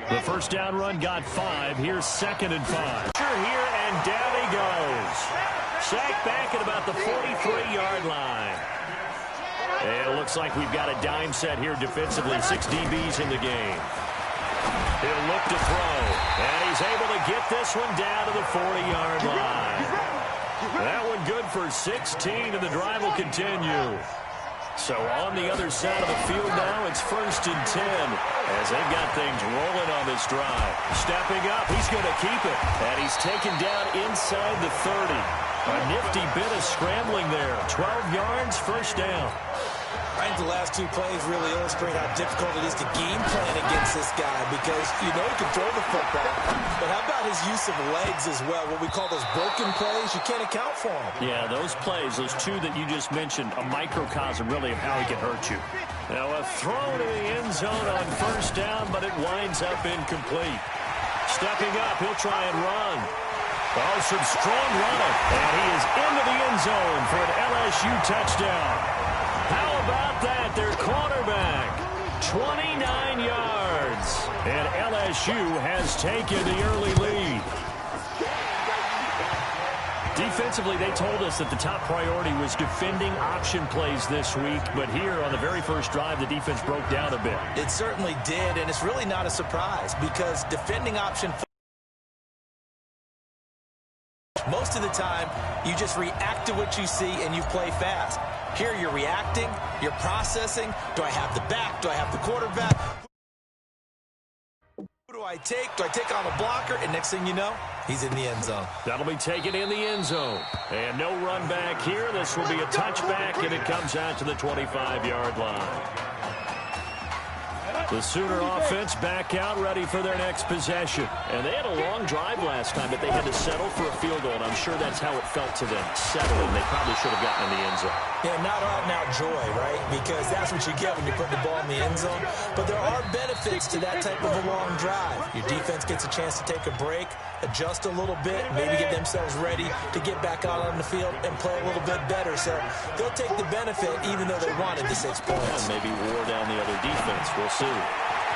The first down run got 5. Here's 2nd and 5. Here, and down he goes. Sacked back at about the 43-yard line. And it looks like we've got a dime set here defensively. 6 DBs in the game. He'll look to throw. And he's able to get this one down to the 40-yard line. That one good for 16, and the drive will continue. So on the other side of the field now, it's 1st and 10 as they've got things rolling on this drive. Stepping up, he's going to keep it. And he's taken down inside the 30. A nifty bit of scrambling there. 12 yards, 1st down. I think the last 2 plays really illustrate how difficult it is to game plan against this guy because you know he can throw the football. But how about his use of legs as well? What we call those broken plays, you can't account for them. Yeah, those plays, those 2 that you just mentioned, a microcosm really of how he can hurt you. Now a throw to the end zone on 1st down, but it winds up incomplete. Stepping up, he'll try and run. Oh, some strong running. And he is into the end zone for an LSU touchdown. How about that? Their quarterback, 29 yards. And LSU has taken the early lead. Defensively, they told us that the top priority was defending option plays this week. But here on the very first drive, the defense broke down a bit. It certainly did, and it's really not a surprise because defending option most of the time, you just react to what you see and you play fast. Here you're reacting, you're processing. Do I have the back? Do I have the quarterback? Who do I take? Do I take on a blocker? And next thing you know, he's in the end zone. That'll be taken in the end zone. And no run back here. This will be a touchback, and it comes out to the 25-yard line. The Sooner offense back out, ready for their next possession. And they had a long drive last time, but they had to settle for a field goal, and I'm sure that's how it felt to them, settling. They probably should have gotten in the end zone. Yeah, not out-and-out joy, right? Because that's what you get when you put the ball in the end zone. But there are benefits to that type of a long drive. Your defense gets a chance to take a break, adjust a little bit, maybe get themselves ready to get back out on the field and play a little bit better. So they'll take the benefit even though they wanted the 6 points. And maybe wore down the other defense. We'll see.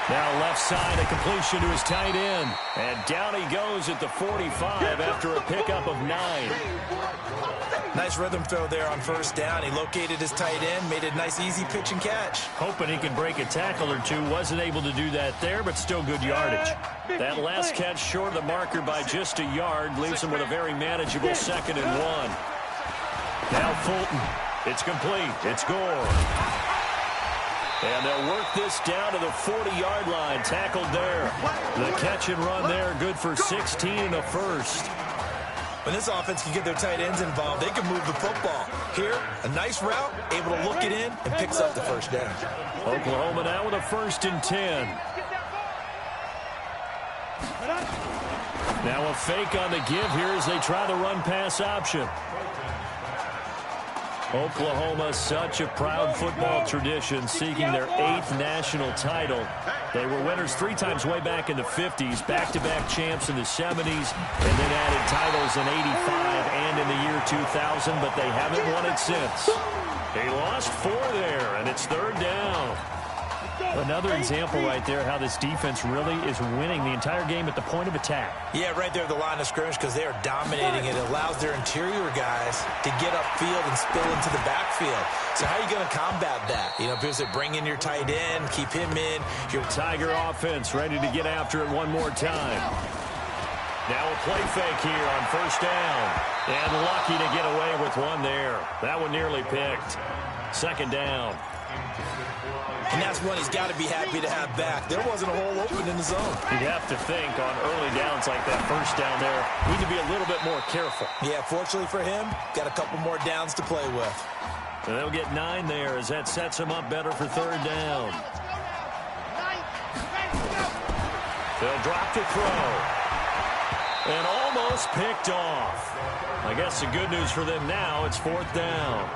Now left side, a completion to his tight end. And down he goes at the 45 after a pickup of 9. Nice rhythm throw there on 1st down. He located his tight end, made a nice easy pitch and catch. Hoping he could break a tackle or 2. Wasn't able to do that there, but still good yardage. That last catch short of the marker by just a yard leaves him with a very manageable 2nd and 1. Now Fulton. It's complete. It's Gore. And they'll work this down to the 40-yard line. Tackled there. The catch and run there, good for 16 and a 1st. When this offense can get their tight ends involved, they can move the football. Here, a nice route, able to look it in, and picks up the 1st down. Oklahoma now with a 1st and 10. Now a fake on the give here as they try the run-pass option. Oklahoma, such a proud football tradition, seeking their 8th national title. They were winners 3 times way back in the 50s, back-to-back champs in the 70s, and then added titles in 85 and in the year 2000, but they haven't won it since. They lost 4 there, and it's 3rd down. Another example right there how this defense really is winning the entire game at the point of attack. Yeah, right there at the line of scrimmage because they are dominating it. It allows their interior guys to get upfield and spill into the backfield. So how are you going to combat that? You know, because bring in your tight end, keep him in. Your Tiger offense ready to get after it one more time. Now a play fake here on 1st down. And lucky to get away with one there. That one nearly picked. 2nd down. And that's one he's got to be happy to have back. There wasn't a hole open in the zone. You have to think on early downs like that 1st down there, we need to be a little bit more careful. Yeah, fortunately for him, got a couple more downs to play with. And they'll get 9 there as that sets him up better for 3rd down. They'll drop to throw. And almost picked off. I guess the good news for them now, it's 4th down.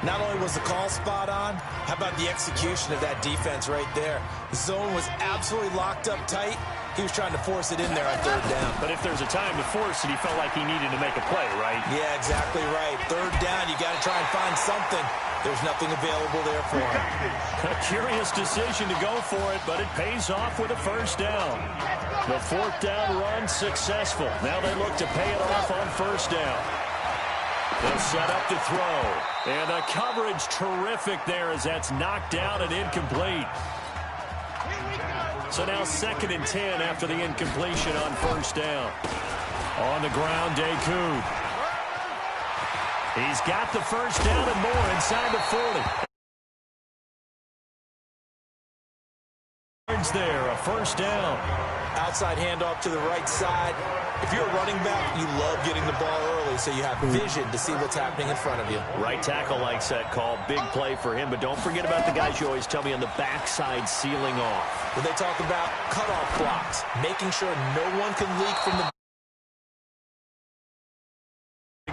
Not only was the call spot on, how about the execution of that defense right there? The zone was absolutely locked up tight. He was trying to force it in there on third down. But if there's a time to force it, he felt like he needed to make a play, right? Yeah, exactly right. Third down, you got to try and find something. There's nothing available there for him. A curious decision to go for it, but it pays off with a first down. The fourth down run successful. Now they look to pay it off on first down. They'll set up to throw. And the coverage terrific there as that's knocked down and incomplete. So now 2nd and 10 after the incompletion on first down. On the ground, Dakoud. He's got the first down and more inside the 40. There, a first down. Outside handoff to the right side. If you're a running back, you love getting the ball early so you have vision to see what's happening in front of you. Right tackle likes that call. Big play for him, but don't forget about the guys you always tell me on the backside sealing off. When they talk about cutoff blocks, making sure no one can leak from the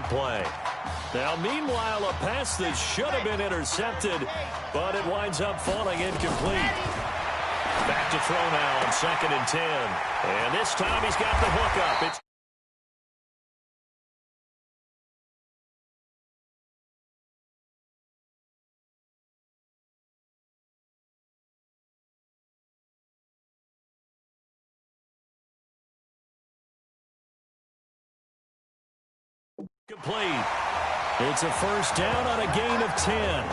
play. Now, meanwhile, a pass that should have been intercepted, but it winds up falling incomplete. Back to throw now on 2nd and 10. And this time he's got the hook up. It's complete. It's a first down on a gain of 10.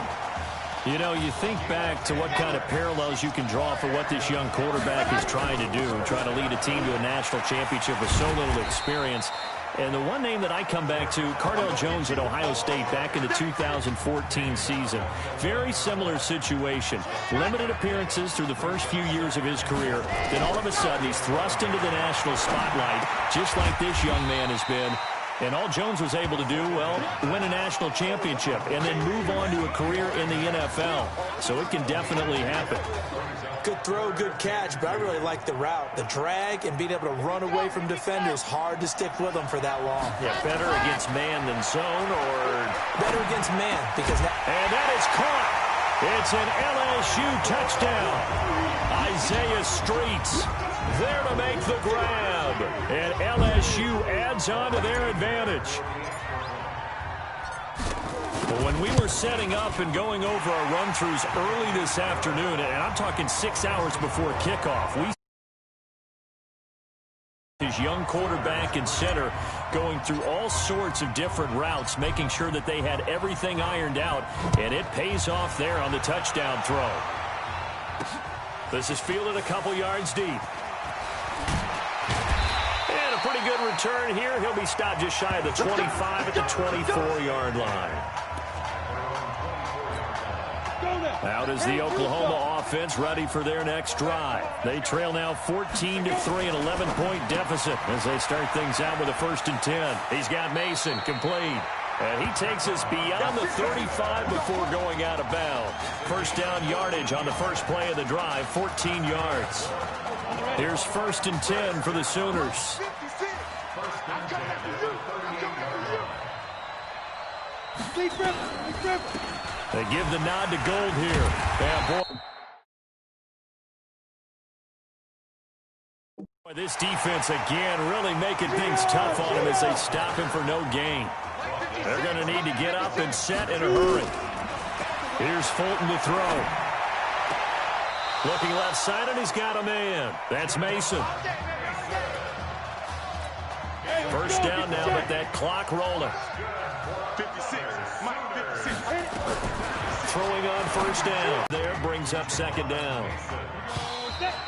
You know, you think back to what kind of parallels you can draw for what this young quarterback is trying to do, trying to lead a team to a national championship with so little experience. And the one name that I come back to, Cardale Jones at Ohio State back in the 2014 season. Very similar situation. Limited appearances through the first few years of his career. Then all of a sudden he's thrust into the national spotlight, just like this young man has been. And all Jones was able to do, well, win a national championship and then move on to a career in the NFL. So it can definitely happen. Good throw, good catch, but I really like the route. The drag and being able to run away from defenders, hard to stick with them for that long. Yeah, better against man than zone, or better against man, because now... And that is caught. It's an LSU touchdown. Isaiah Streets there to make the grab. And LSU adds on to their advantage. Well, when we were setting up and going over our run-throughs early this afternoon, and I'm talking 6 hours before kickoff, we his young quarterback and center going through all sorts of different routes, making sure that they had everything ironed out, and it pays off there on the touchdown throw. This is fielded a couple yards deep. And a pretty good return here. He'll be stopped just shy of the 25 at the 24-yard line. Out is the Oklahoma offense, ready for their next drive. They trail now 14-3, an 11-point deficit as they start things out with a 1st and 10. He's got Mason complete. And he takes us beyond the 35 before going out of bounds. First down yardage on the first play of the drive, 14 yards. Here's 1st and 10 for the Sooners. They give the nod to Gold here. Yeah, boy, this defense again really making things tough on him as they stop him for no gain. They're going to need to get up and set in a hurry. Here's Fulton to throw. Looking left side, and he's got a man. That's Mason. First down now, but that clock rolling. 56. Throwing on first down. There brings up 2nd down.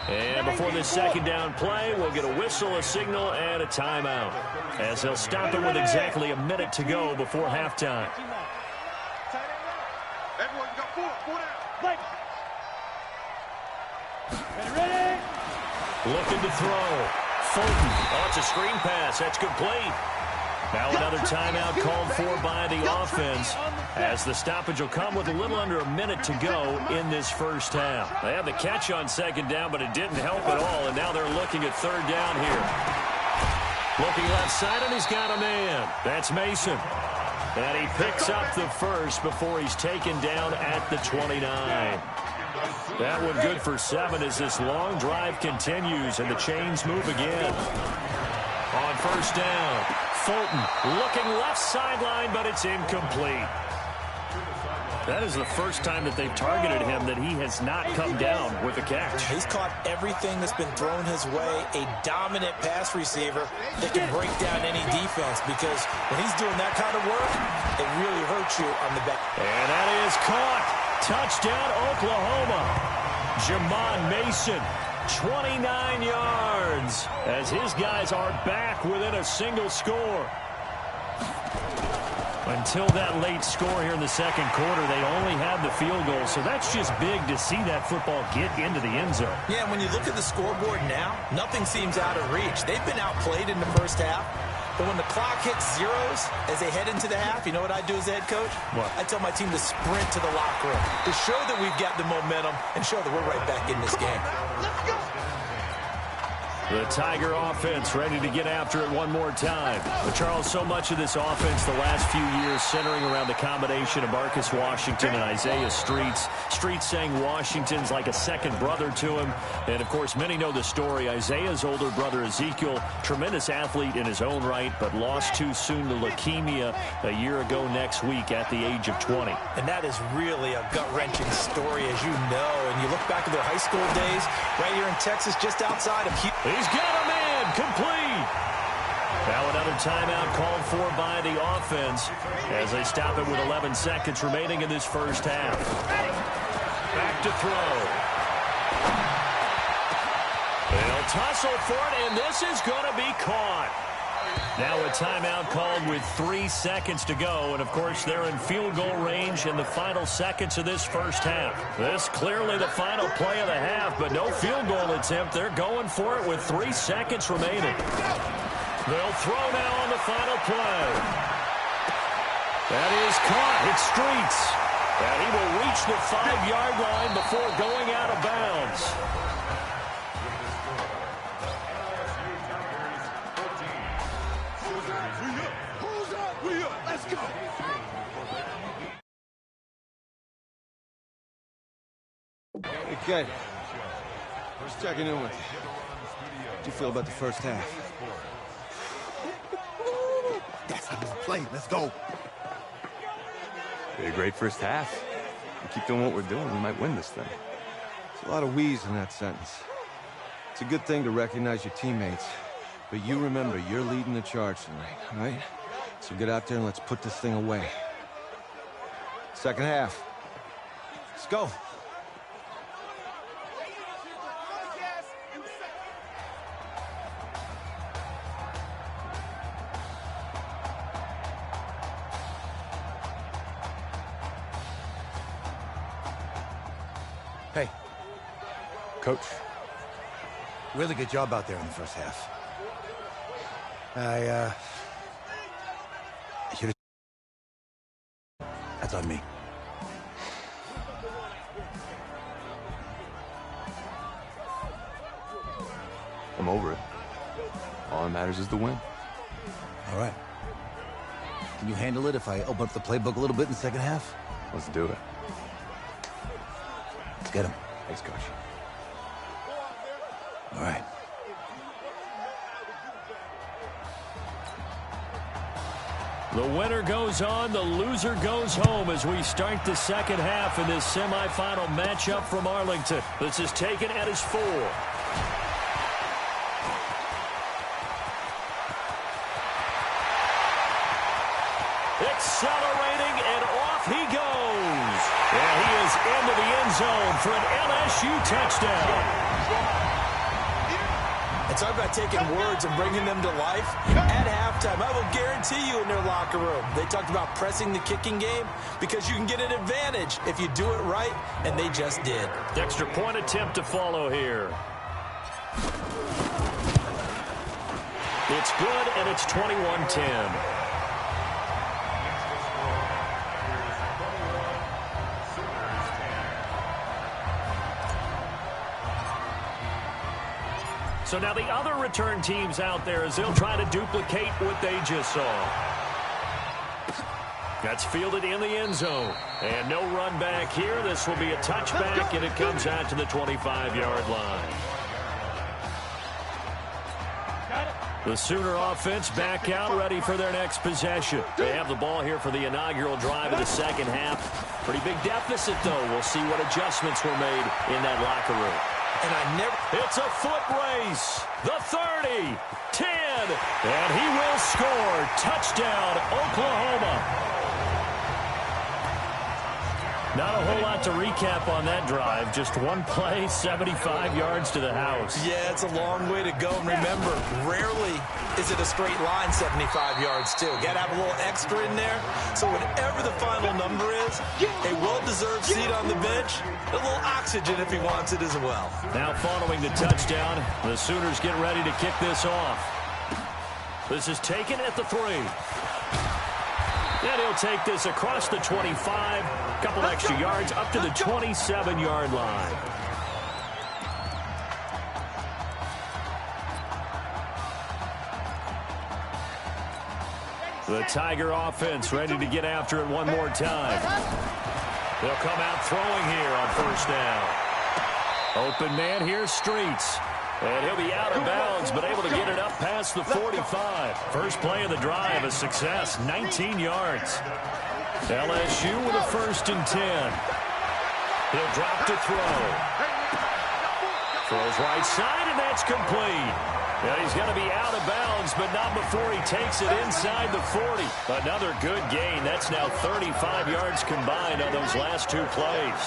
And before this 2nd down play, we'll get a whistle, a signal, and a timeout, as they'll stop it with exactly a minute to go before halftime. Everyone got four down. Looking to throw. Fulton. Oh, it's a screen pass. That's complete. Now another timeout called for by the offense, as the stoppage will come with a little under a minute to go in this first half. They had the catch on 2nd down, but it didn't help at all, and now they're looking at 3rd down here. Looking left side, and he's got a man. That's Mason. And he picks up the first before he's taken down at the 29. That one good for 7 as this long drive continues and the chains move again. On first down, Fulton looking left sideline, but it's incomplete. That is the first time that they've targeted him that he has not come down with a catch. He's caught everything that's been thrown his way. A dominant pass receiver that can break down any defense, because when he's doing that kind of work, it really hurts you on the back. And that is caught. Touchdown, Oklahoma. Jamon Mason, 29 yards, as his guys are back within a single score. Until that late score here in the second quarter, they only had the field goal, so that's just big to see that football get into the end zone. Yeah, when you look at the scoreboard now, nothing seems out of reach. They've been outplayed in the first half, but when the clock hits zeros as they head into the half, you know what I do as a head coach? What? I tell my team to sprint to the locker room to show that we've got the momentum and show that we're right back in this game. Let's go. The Tiger offense ready to get after it one more time. But Charles, so much of this offense the last few years centering around the combination of Marcus Washington and Isaiah Streets. Streets saying Washington's like a second brother to him. And, of course, many know the story. Isaiah's older brother, Ezekiel, tremendous athlete in his own right, but lost too soon to leukemia a year ago next week at the age of 20. And that is really a gut-wrenching story, as you know. And you look back at their high school days right here in Texas, just outside of Houston. He's got him in, complete. Now another timeout called for by the offense as they stop it with 11 seconds remaining in this first half. Back to throw. They'll tussle for it, and this is going to be caught. Now a timeout called with 3 seconds to go, and of course they're in field goal range in the final seconds of this first half. This clearly the final play of the half, but no field goal attempt. They're going for it with 3 seconds remaining. They'll throw now on the final play. That is caught. It's Streets. And he will reach the 5-yard line before going out of bounds. We up. Let's go. Okay. Just checking in with you. How'd you feel about the first half? That's how we play. Let's go. A great first half. If we keep doing what we're doing, we might win this thing. There's a lot of wheeze in that sentence. It's a good thing to recognize your teammates, but you remember you're leading the charge tonight, all right? So get out there and let's put this thing away. Second half. Let's go. Hey, Coach, really good job out there in the first half. I should have... That's on me. I'm over it. All that matters is the win. All right. Can you handle it if I open up the playbook a little bit in the second half? Let's do it. Let's get him. Thanks, Coach. All right. The winner goes on, the loser goes home as we start the second half in this semifinal matchup from Arlington. This is taken at his 4. Accelerating, and off he goes. And he is into the end zone for an LSU touchdown. And talk about taking words and bringing them to life. At halftime, I will guarantee you in their locker room, they talked about pressing the kicking game because you can get an advantage if you do it right, and they just did. Extra point attempt to follow here. It's good, and it's 21-10. So now the other return teams out there as they'll try to duplicate what they just saw. That's fielded in the end zone. And no run back here. This will be a touchback, and it comes out to the 25-yard line. The Sooner offense back out, ready for their next possession. They have the ball here for the inaugural drive of the second half. Pretty big deficit, though. We'll see what adjustments were made in that locker room. And it's a foot race. The 30, 10, and he will score. Touchdown, Oklahoma. Not a whole lot to recap on that drive. Just one play, 75 yards to the house. Yeah, it's a long way to go. And remember, rarely is it a straight line 75 yards, too. Got to have a little extra in there. So whatever the final number is, a well-deserved seat on the bench, a little oxygen if he wants it as well. Now following the touchdown, the Sooners get ready to kick this off. This is taken at the 3. And he'll take this across the 25, a couple extra yards up to the 27-yard line. The Tiger offense ready to get after it one more time. They'll come out throwing here on first down. Open man here, Streets. And he'll be out of bounds, but able to get it up past the 45. First play of the drive, a success, 19 yards. LSU with a 1st and 10. He'll drop to throw. Throws right side, and that's complete. And he's going to be out of bounds, but not before he takes it inside the 40. Another good gain. That's now 35 yards combined on those last 2 plays.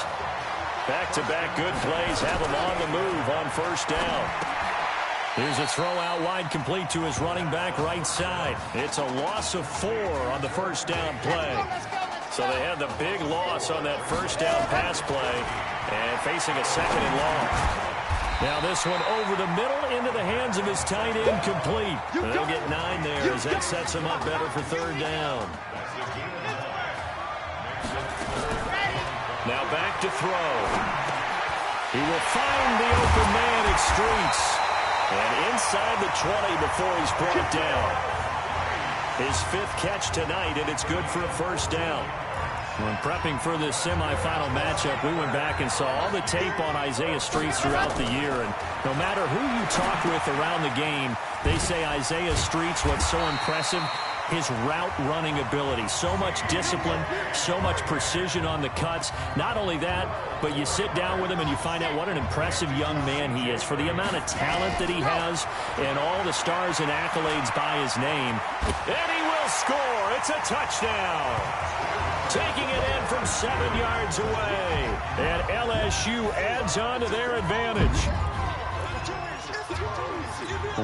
Back-to-back good plays have him on the move on first down. Here's a throw out wide, complete to his running back right side. It's a loss of 4 on the first down play. So they had the big loss on that first down pass play and facing a 2nd and long. Now this one over the middle into the hands of his tight end, complete. They'll get 9 there as that sets him up better for 3rd down. Now back to throw. He will find the open man at Streets. And inside the 20 before he's brought down. His 5th catch tonight, and it's good for a 1st down. When prepping for this semifinal matchup, we went back and saw all the tape on Isaiah Streets throughout the year. And no matter who you talk with around the game, they say Isaiah Streets, what's so impressive, his route running ability. So much discipline, so much precision on the cuts. Not only that, but you sit down with him and you find out what an impressive young man he is for the amount of talent that he has and all the stars and accolades by his name. And he will score. It's a touchdown. Taking it in from 7 yards away. And LSU adds on to their advantage.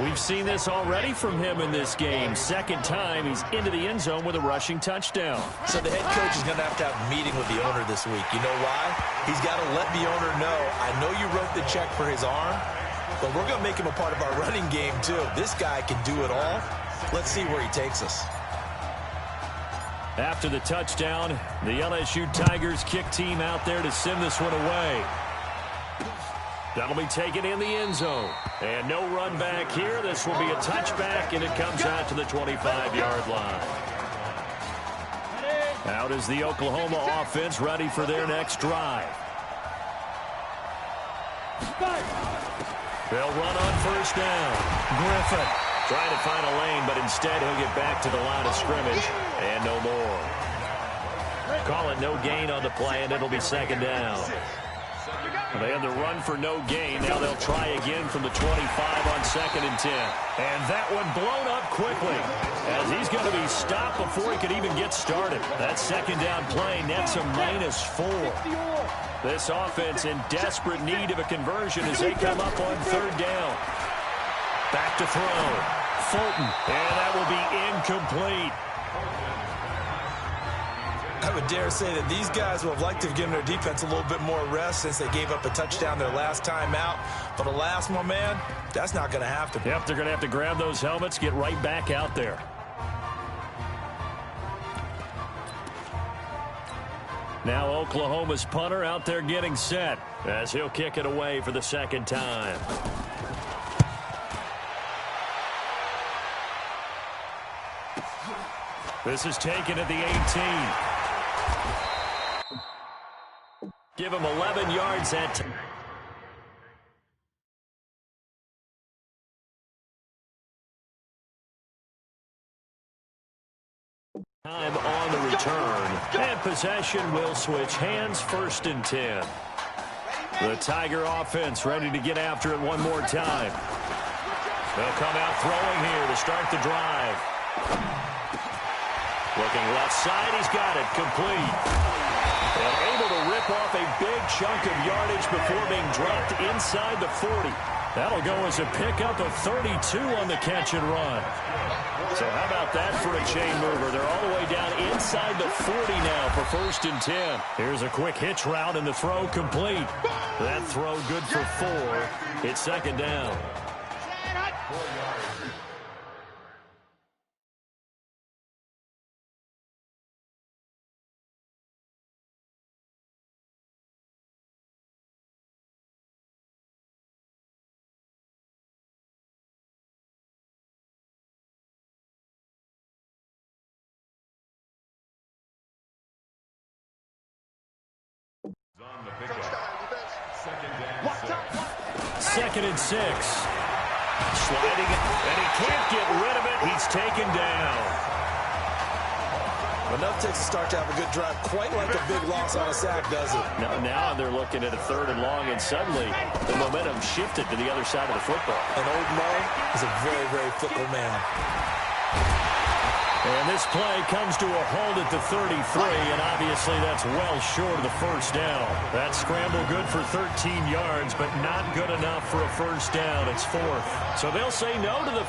We've seen this already from him in this game. 2nd time he's into the end zone with a rushing touchdown. So the head coach is going to have a meeting with the owner this week. You know why? He's got to let the owner know, I know you wrote the check for his arm, but we're going to make him a part of our running game too. This guy can do it all. Let's see where he takes us. After the touchdown, the LSU Tigers kick team out there to send this one away. That'll be taken in the end zone. And no run back here. This will be a touchback, and it comes out to the 25-yard line. Out is the Oklahoma offense ready for their next drive. They'll run on first down. Griffin trying to find a lane, but instead he'll get back to the line of scrimmage. And no more. Call it no gain on the play, and it'll be 2nd down. They had the run for no gain. Now they'll try again from the 25 on 2nd and 10. And that one blown up quickly as he's going to be stopped before he could even get started. That 2nd down play nets a -4. This offense in desperate need of a conversion as they come up on 3rd down. Back to throw. Fulton. And that will be incomplete. I would dare say that these guys would have liked to have given their defense a little bit more rest since they gave up a touchdown their last time out. But alas, my man, that's not going to happen. Yep, they're going to have to grab those helmets, get right back out there. Now Oklahoma's punter out there getting set as he'll kick it away for the 2nd time. This is taken at the 18. Give him 11 yards that time. Time on the return, and possession will switch hands. 1st and 10. The Tiger offense ready to get after it one more time. They'll come out throwing here to start the drive. Looking left side, he's got it, complete. And able to rip off a big chunk of yardage before being dropped inside the 40. That'll go as a pickup of 32 on the catch and run. So how about that for a chain mover? They're all the way down inside the 40 now for 1st and 10. Here's a quick hitch route and the throw complete. That throw good for 4. It's 2nd down. Second and 6. Sliding, and he can't get rid of it. He's taken down. Enough takes to start to have a good drive. Quite like a big loss on a sack, does it? Now they're looking at a 3rd and long, and suddenly the momentum shifted to the other side of the football. And Old Mo is a very, very fickle man. And this play comes to a halt at the 33, and obviously that's well short of the 1st down. That scramble good for 13 yards, but not good enough for a 1st down. It's 4th. So they'll say no to the